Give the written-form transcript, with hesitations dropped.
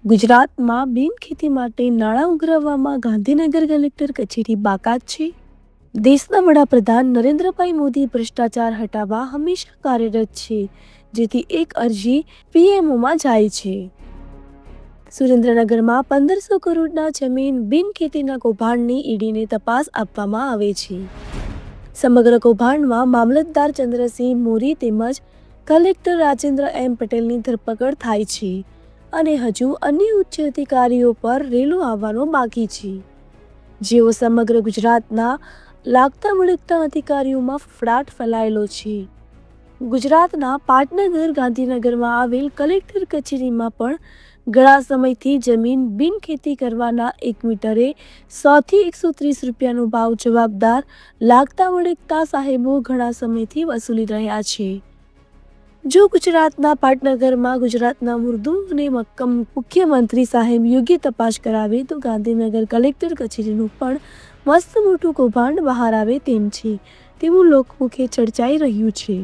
ગુજરાતમાં બિનખેતી માટે નાણાં ઉઘરાવવામાં ગાંધીનગર કલેક્ટર કચેરી બાકાત છે. દેશના વડાપ્રધાન નરેન્દ્રભાઈ મોદી ભ્રષ્ટાચાર હટાવવા હંમેશા કાર્યરત છે, જેથી એક અરજી પીએમઓમાં જાય છે. સુરેન્દ્રનગરમાં 1500 કરોડના જમીન બિનખેતીના કૌભાંડની ઈડીને તપાસ આપવામાં આવે છે. સમગ્ર કૌભાંડમાં મામલતદાર ચંદ્રસિંહ મોરી તેમજ કલેક્ટર રાજેન્દ્ર એમ પટેલની ધરપકડ થાય છે અને હજુ અન્ય ઉચ્ચ અધિકારીઓ પર રેલો આવવાનો બાકી છે, જેઓ સમગ્ર ગુજરાતના લાગતા વળગતા અધિકારીઓમાં ફફડાટ ફેલાયેલો છે. ગુજરાતના પાટનગર ગાંધીનગરમાં આવેલ કલેક્ટર કચેરીમાં પણ ઘણા સમયથી જમીન બિનખેતી કરવાના 1 મીટરે 100 થી 130 રૂપિયાનો ભાવ જવાબદાર લાગતા વળગતા સાહેબો ઘણા સમયથી વસૂલી રહ્યા છે. જો ગુજરાતના પાટનગરમાં ગુજરાતના મૃદુ અને મક્કમ મુખ્યમંત્રી સાહેબ યોગ્ય તપાસ કરાવે તો ગાંધીનગર કલેક્ટર કચેરીનું પણ મસ્ત મોટું કૌભાંડ બહાર આવે તેમ છે, તેવું લોકમુખે ચર્ચાઈ રહ્યું છે.